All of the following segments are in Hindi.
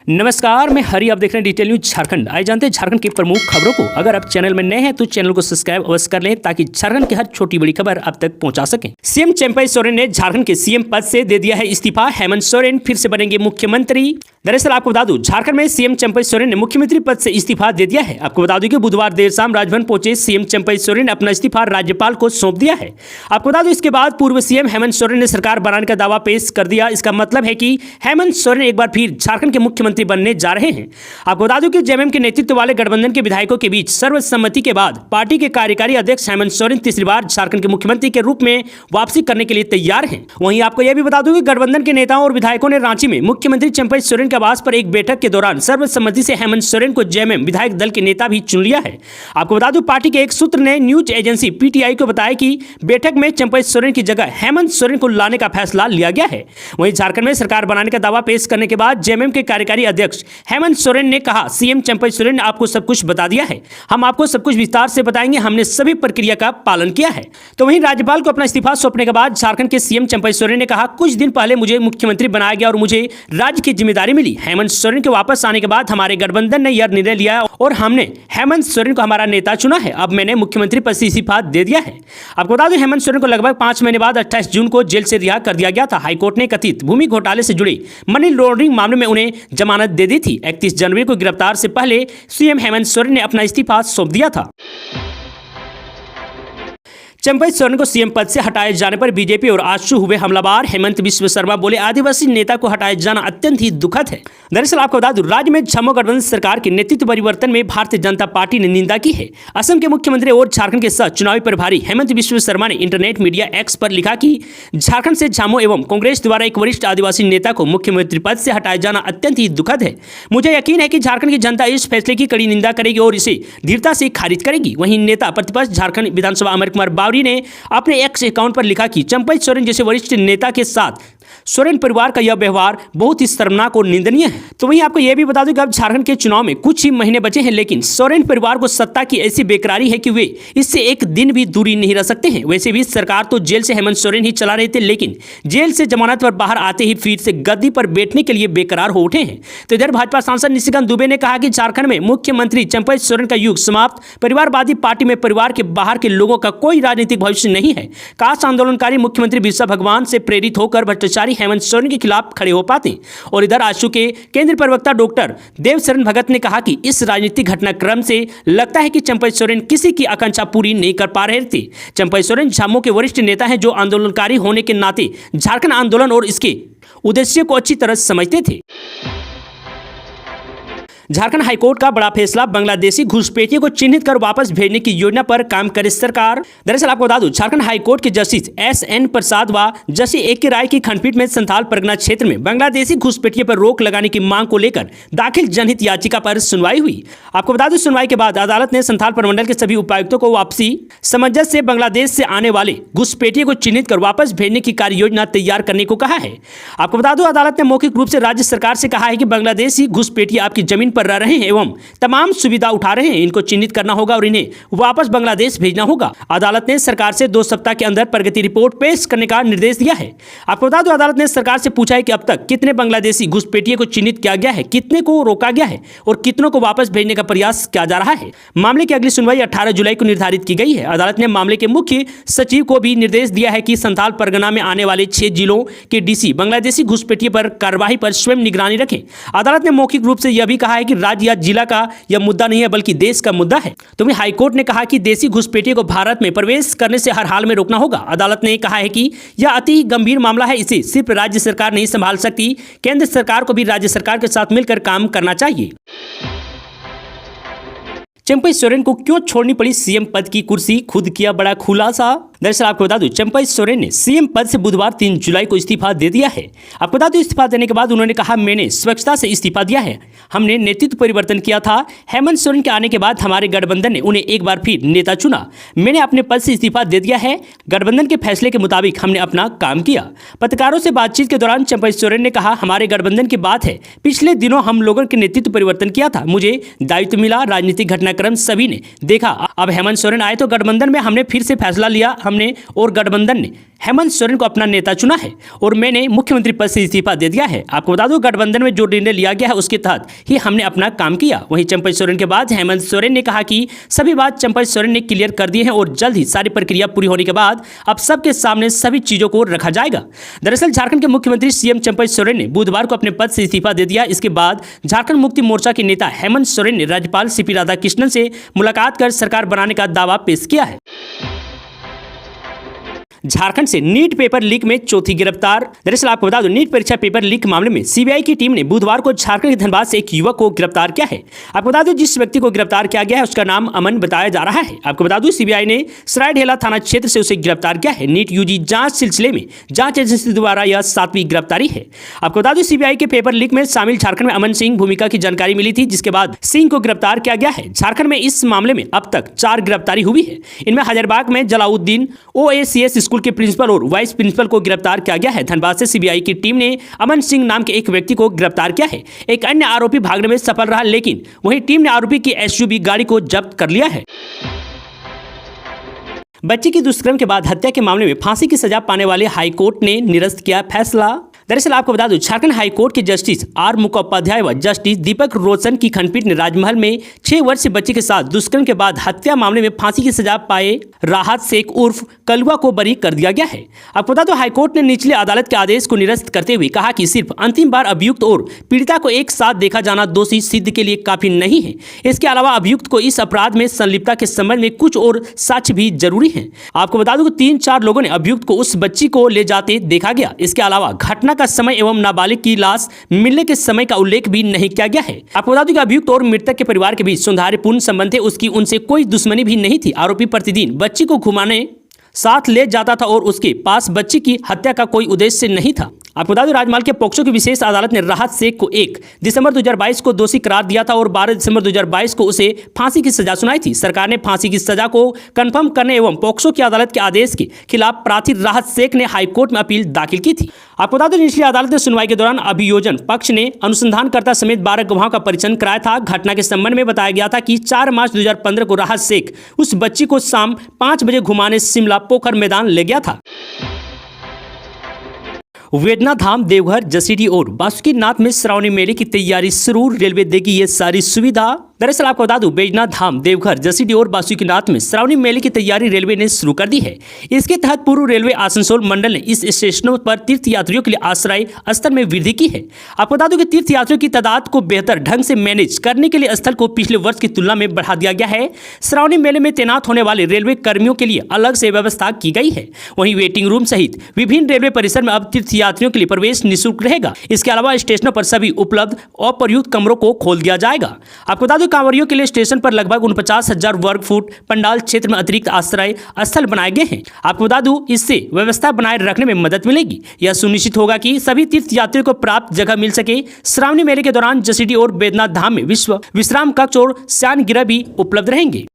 नमस्कार, मैं हरी। आप देख रहे हैं डिटेल न्यूज झारखंड। आइए जानते हैं झारखंड की प्रमुख खबरों को। अगर आप चैनल में नए हैं तो चैनल को सब्सक्राइब अवश्य कर लें ताकि झारखंड की हर छोटी बड़ी खबर आप तक पहुंचा सकें। सीएम चंपई सोरेन ने झारखंड के सीएम पद से दे दिया है इस्तीफा। हेमंत सोरेन फिर से बनेंगे मुख्यमंत्री। दरअसल आपको बता दूं, झारखंड में सीएम चंपई सोरेन ने मुख्यमंत्री पद से इस्तीफा दे दिया है। आपको बता दूं कि बुधवार देर शाम राजभवन पहुंचे सीएम चंपई सोरेन ने अपना इस्तीफा राज्यपाल को सौंप दिया है। आपको बता दूं, इसके बाद पूर्व सीएम हेमंत सोरेन ने सरकार बनाने का दावा पेश कर दिया। इसका मतलब है कि हेमंत सोरेन एक बार फिर झारखंड के मुख्यमंत्री बनने जा रहे हैं। आपको बता दूं कि जेएमएम के नेतृत्व वाले गठबंधन के विधायकों के बीच सर्वसम्मति के बाद पार्टी के कार्यकारी अध्यक्ष हेमंत सोरेन तीसरी बार झारखंड के मुख्यमंत्री के रूप में वापसी करने के लिए तैयार हैं। वहीं आपको यह भी बता दूं कि गठबंधन के नेताओं और विधायकों ने रांची में मुख्यमंत्री चंपई सोरेन के आवास पर एक बैठक के दौरान सर्वसम्मति से हेमंत सोरेन को जेएमएम विधायक दल के नेता भी चुन लिया है। आपको बता दूं, पार्टी के एक सूत्र ने न्यूज एजेंसी पीटीआई को बताया कि बैठक में चंपई सोरेन की जगह हेमंत सोरेन को लाने का फैसला लिया गया है। वहीं झारखंड में सरकार बनाने का दावा पेश करने के बाद जेएमएम के कार्यकारी अध्यक्ष हेमंत सोरेन ने कहा, सीएम चंपई सोरेन ने आपको सब कुछ बता दिया है, हम आपको सब कुछ विस्तार से बताएंगे, हमने सभी प्रक्रिया का पालन किया है। तो वहीं राज्यपाल को अपना इस्तीफा सौंपने के बाद झारखंड के सीएम चंपई सोरेन ने कहा, कुछ दिन पहले मुझे मुख्यमंत्री बनाया गया और मुझे राज्य की जिम्मेदारी मिली। हेमंत सोरेन के वापस आने के बाद हमारे गठबंधन ने यह निर्णय लिया और हमने हेमंत सोरेन को हमारा नेता चुना है। अब मैंने मुख्यमंत्री पद से इस्तीफा दे दिया है। आपको बता दें, हेमंत सोरेन को लगभग 5 महीने बाद 28 जून को जेल से रिहा कर दिया गया था। हाईकोर्ट ने कथित भूमि घोटाले से जुड़े मनी लॉन्ड्रिंग मामले में उन्हें जमानत दे दी थी। 31 जनवरी को गिरफ्तार से पहले सीएम हेमंत सोरेन ने अपना इस्तीफा सौंप दिया था। चंपई सोरेन को सीएम पद से हटाए जाने पर बीजेपी और आजसू हुए हमलावर। हेमंत बिस्व शर्मा बोले, आदिवासी नेता को हटाए जाना अत्यंत ही दुखद है। दरअसल आपको बता दूं, राज्य में झामो गठबंधन सरकार के नेतृत्व परिवर्तन में भारतीय जनता पार्टी ने निंदा की है। असम के मुख्यमंत्री और झारखंड के सह चुनावी प्रभारी हेमंत बिस्व शर्मा ने इंटरनेट मीडिया एक्स पर लिखा कि झारखंड से झामो एवं कांग्रेस द्वारा एक वरिष्ठ आदिवासी नेता को मुख्यमंत्री पद से हटाया जाना अत्यंत ही दुखद है। मुझे यकीन है कि झारखंड की जनता इस फैसले की कड़ी निंदा करेगी और इसे दृढ़ता से खारिज करेगी। वहीं नेता प्रतिपक्ष झारखंड विधानसभा अमर कुमार बावरी ने अपने एक्स अकाउंट पर लिखा कि चंपई सोरेन जैसे वरिष्ठ नेता के साथ सोरेन परिवार का यह व्यवहार बहुत ही शर्मनाक और निंदनीय है। तो वहीं आपको यह भी बता दूं कि अब झारखंड के चुनाव में कुछ ही महीने बचे हैं, लेकिन सोरेन परिवार को सत्ता की ऐसी बेकरारी है कि वे इससे एक दिन भी दूरी नहीं रह सकते हैं। वैसे भी सरकार तो जेल से हेमंत सोरेन ही चला रहे थे, लेकिन जेल से जमानत पर बाहर आते ही फिर से गद्दी पर बैठने के लिए बेकरार हो उठे हैं। तो इधर भाजपा सांसद निशिकांत दुबे ने कहा कि झारखंड में मुख्यमंत्री चंपई सोरेन का युग समाप्त। परिवारवादी पार्टी में परिवार के बाहर के लोगों का कोई राजनीतिक भविष्य नहीं है। काश आंदोलनकारी मुख्यमंत्री बिरसा भगवान से प्रेरित होकर भ्रष्टाचारी हेमंत सोरेन के खिलाफ खड़े हो पाते। और इधर आजसू के केंद्रीय प्रवक्ता डॉक्टर देवशरण भगत ने कहा कि इस राजनीतिक घटनाक्रम से लगता है कि चंपई सोरेन किसी की आकांक्षा पूरी नहीं कर पा रहे थे। चंपई सोरेन झामो के वरिष्ठ नेता हैं जो आंदोलनकारी होने के नाते झारखंड आंदोलन और इसके उद्देश्य को अच्छी तरह समझते थे। झारखंड हाईकोर्ट का बड़ा फैसला, बांग्लादेशी घुसपैठियों को चिन्हित कर वापस भेजने की योजना पर काम करे सरकार। दरअसल आपको बता दूं, झारखंड हाईकोर्ट के जस्टिस एस.एन. प्रसाद व जस्टिस ए.के. राय की खंडपीठ में संथाल परगना क्षेत्र में बांग्लादेशी घुसपैठियों पर रोक लगाने की मांग को लेकर दाखिल जनहित याचिका पर सुनवाई हुई। आपको बता दूं, सुनवाई के बाद अदालत ने संथाल प्रमंडल के सभी उपायुक्तों को वापसी समंजस से बांग्लादेश से आने वाले घुसपैठियों को चिन्हित कर वापस भेजने की कार्य योजना तैयार करने को कहा है। आपको बता दूं, अदालत ने मौखिक रूप से राज्य सरकार से कहा है कि बांग्लादेशी घुसपैठिए आपकी जमीन पर रह रहे हैं एवं तमाम सुविधा उठा रहे हैं, इनको चिन्हित करना होगा और इन्हें वापस बांग्लादेश भेजना होगा। अदालत ने सरकार से 2 सप्ताह के अंदर प्रगति रिपोर्ट पेश करने का निर्देश दिया है। आपको बता दो, अदालत ने सरकार से पूछा है कि अब तक कितने बांग्लादेशी घुसपैठिए को चिन्हित किया गया है, कितने को रोका गया है और कितनों को वापस भेजने का प्रयास किया जा रहा है। मामले की अगली सुनवाई 18 जुलाई को निर्धारित की गई है। अदालत ने मामले के मुख्य सचिव को भी निर्देश दिया है कि संथाल परगना में आने वाले 6 जिलों के डीसी बांग्लादेशी घुसपैठिए पर कार्रवाई पर स्वयं निगरानी रखें। अदालत ने मौखिक रूप से यह भी कहा है कि राज्य या जिला का यह मुद्दा नहीं है बल्कि देश का मुद्दा है। तो वहीं हाईकोर्ट ने कहा कि देशी घुसपैठियों को भारत में प्रवेश करने से हर हाल में रोकना होगा। अदालत ने कहा है कि यह अति गंभीर मामला है, इसे सिर्फ राज्य सरकार नहीं संभाल सकती, केंद्र सरकार को भी राज्य सरकार के साथ मिलकर काम करना चाहिए। चंपई सोरेन को क्यों छोड़नी पड़ी सीएम पद की कुर्सी, खुद किया बड़ा खुलासा। दरअसल आपको बता दूं, चंपई सोरेन ने सीएम पद से बुधवार 3 जुलाई को इस्तीफा दे दिया है। आपको बता दूं, इस्तीफा देने के बाद उन्होंने कहा, मैंने स्वच्छता से इस्तीफा दिया है, हमने नेतृत्व परिवर्तन किया था। हेमंत सोरेन के आने के बाद हमारे गठबंधन ने उन्हें एक बार फिर नेता चुना। मैंने अपने पद से इस्तीफा दे दिया है। गठबंधन के फैसले के मुताबिक हमने अपना काम किया। पत्रकारों से बातचीत के दौरान चंपई सोरेन ने कहा, हमारे गठबंधन की बात है, पिछले दिनों हम लोगों के नेतृत्व परिवर्तन किया था, मुझे दायित्व मिला, राजनीतिक घटना घटनाक्रम सभी ने देखा। अब हेमंत सोरेन आए तो गठबंधन में हमने फिर से फैसला लिया हमने और गठबंधन ने हेमंत सोरेन को अपना नेता चुना है और मैंने मुख्यमंत्री पद से इस्तीफा दे दिया है। आपको बता दूं गठबंधन में जो निर्णय लिया गया है उसके तहत ही हमने अपना काम किया। वहीं चंपई सोरेन के बाद हेमंत सोरेन ने कहा कि सभी बात चंपई सोरेन ने क्लियर कर दी है और जल्द ही सारी प्रक्रिया पूरी होने के बाद अब सबके सामने सभी चीजों को रखा जाएगा। दरअसल झारखंड के मुख्यमंत्री सीएम चंपई सोरेन ने बुधवार को अपने पद से इस्तीफा दे दिया। इसके बाद झारखंड मुक्ति मोर्चा के नेता हेमंत सोरेन ने राज्यपाल सीपी राधाकृष्णन से मुलाकात कर सरकार बनाने का दावा पेश किया है। झारखंड से नीट पेपर लीक में चौथी गिरफ्तार। दरअसल आपको बता दूं नीट परीक्षा पेपर लीक मामले में सीबीआई की टीम ने बुधवार को झारखंड के धनबाद से एक युवक को गिरफ्तार किया है। आपको बता दूं जिस व्यक्ति को गिरफ्तार किया गया है उसका नाम अमन बताया जा रहा है। आपको बता दूं सीबीआई ने सरायढेला थाना क्षेत्र से उसे गिरफ्तार किया है। नीट यूजी जांच सिलसिले में जांच एजेंसी द्वारा यह 7वीं गिरफ्तारी है। आपको बता दूं सीबीआई के पेपर लीक में शामिल झारखंड में अमन सिंह भूमिका की जानकारी मिली थी, जिसके बाद सिंह को गिरफ्तार किया गया है। झारखंड में इस मामले में अब तक 4 गिरफ्तारी हुई है। इनमें हजारीबाग में जलाउद्दीन ओएसीएस स्कूल के प्रिंसिपल और वाइस प्रिंसिपल को गिरफ्तार किया गया है। धनबाद से सीबीआई की टीम ने अमन सिंह नाम के एक व्यक्ति को गिरफ्तार किया है। एक अन्य आरोपी भागने में सफल रहा, लेकिन वहीं टीम ने आरोपी की एसयूवी गाड़ी को जब्त कर लिया है। बच्चे की दुष्कर्म के बाद हत्या के मामले में फांसी की सजा पाने वाले हाईकोर्ट ने निरस्त किया फैसला। दरअसल आपको बता दूं झारखंड हाईकोर्ट के जस्टिस आर मुखोपाध्याय व जस्टिस दीपक रोशन की खंडपीठ ने राजमहल में 6 वर्षीय बच्चे के साथ दुष्कर्म के बाद हत्या मामले में फांसी की सजा पाए राहत शेख उर्फ कलुआ को बरी कर दिया गया है। आपको बता दूं हाईकोर्ट ने निचली अदालत के आदेश को निरस्त करते हुए कहा कि सिर्फ अंतिम बार अभियुक्त और पीड़िता को एक साथ देखा जाना दोषी सिद्ध के लिए काफी नहीं है। इसके अलावा अभियुक्त को इस अपराध में संलिप्तता के संबंध में कुछ और साक्ष्य भी जरूरी है। आपको बता दूं 3-4 लोगों ने अभियुक्त को उस बच्ची को ले जाते देखा गया। इसके अलावा घटना का समय एवं नाबालिग की लाश मिलने के समय का उल्लेख भी नहीं किया गया है। आपको बता दूं कि अभियुक्त और मृतक के परिवार के बीच सौहार्दपूर्ण संबंध थे। उसकी उनसे कोई दुश्मनी भी नहीं थी। आरोपी प्रतिदिन बच्ची को घुमाने साथ ले जाता था और उसके पास बच्ची की हत्या का कोई उद्देश्य नहीं था। आपको बता दें राजमहल के पोक्सो की विशेष अदालत ने राहत शेख को 1 दिसंबर 2022 को दोषी करार दिया था और 12 दिसंबर 2022 को उसे फांसी की सजा सुनाई थी। सरकार ने फांसी की सजा को कंफर्म करने एवं पोक्सो की अदालत के आदेश के खिलाफ प्रार्थी राहत शेख ने हाईकोर्ट में अपील दाखिल की थी। आपको बता दें निचली अदालत ने सुनवाई के दौरान अभियोजन पक्ष ने अनुसंधानकर्ता समेत 12 गवाहों का परिचय कराया था। घटना के संबंध में बताया गया था कि 4 मार्च 2015 को राहत शेख उस बच्ची को शाम 5 बजे घुमाने शिमला पोखर मैदान ले गया था। वेदना धाम देवघर जसीडीह और बासुकीनाथ में श्रावणी मेले की तैयारी शुरू, रेलवे देगी ये सारी सुविधा। दरअसल आपको बता दूं बैजनाथ धाम देवघर जसीडीह और बासुकीनाथ में श्रावणी मेले की तैयारी रेलवे ने शुरू कर दी है। इसके तहत पूर्व रेलवे आसनसोल मंडल ने इस स्टेशनों पर तीर्थ यात्रियों के लिए आश्रय स्थल में वृद्धि की है। आपको बता दूं कि तीर्थ यात्रियों की तादाद को बेहतर ढंग से मैनेज करने के लिए स्थल को पिछले वर्ष की तुलना में बढ़ा दिया गया है। श्रावणी मेले में तैनात होने वाले रेलवे कर्मियों के लिए अलग से व्यवस्था की गई है। वहीं वेटिंग रूम सहित विभिन्न रेलवे परिसर में अब तीर्थ यात्रियों के लिए प्रवेश निःशुल्क रहेगा। इसके अलावा स्टेशनों पर सभी उपलब्ध अप्रयुक्त कमरों को खोल दिया जाएगा। आपको बता दें कांवरियों के लिए स्टेशन पर लगभग 49,000 वर्ग फुट पंडाल क्षेत्र में अतिरिक्त आश्रय स्थल बनाए गए हैं। आपको बता दूं इससे व्यवस्था बनाए रखने में मदद मिलेगी। यह सुनिश्चित होगा कि सभी तीर्थ यात्रियों को प्राप्त जगह मिल सके। श्रावणी मेले के दौरान जसीडीह और बैजनाथ धाम में विश्व विश्राम कक्ष और शयन गृह भी उपलब्ध रहेंगे।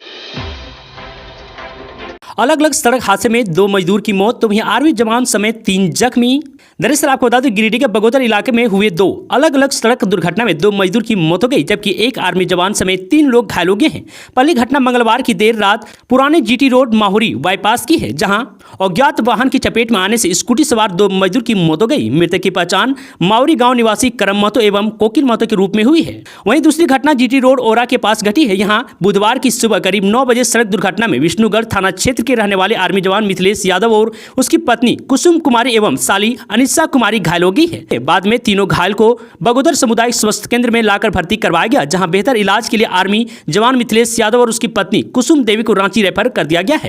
अलग अलग सड़क हादसे में 2 मजदूर की मौत तो वहीं आर्मी जवान समेत 3 जख्मी। दरअसल आपको बता दें गिरिडीह के बगोदर इलाके में हुए 2 अलग अलग सड़क दुर्घटना में 2 मजदूर की मौत हो गई, जबकि 1 आर्मी जवान समेत 3 लोग घायल हो गए हैं। पहली घटना मंगलवार की देर रात पुराने जीटी रोड माहुरी बाईपास की है, जहां अज्ञात वाहन की चपेट में आने से स्कूटी सवार 2 मजदूर की मौत हो गई। मृतक की पहचान माहुरी गांव निवासी करम महतो एवं कोकिल महतो के रूप में हुई है। वहीं दूसरी घटना जीटी रोड ओरा के पास घटी है। यहाँ बुधवार की सुबह करीब 9 बजे सड़क दुर्घटना में विष्णुगढ़ थाना क्षेत्र के रहने वाले आर्मी जवान मिथिलेश यादव और उसकी पत्नी कुसुम कुमारी एवं साली अनिशा कुमारी घायल हो गई है। बाद में तीनों घायल को बगोदर सामुदायिक स्वास्थ्य केंद्र में लाकर भर्ती करवाया गया, जहां बेहतर इलाज के लिए आर्मी जवान मिथिलेश यादव और उसकी पत्नी कुसुम देवी को रांची रेफर कर दिया गया है।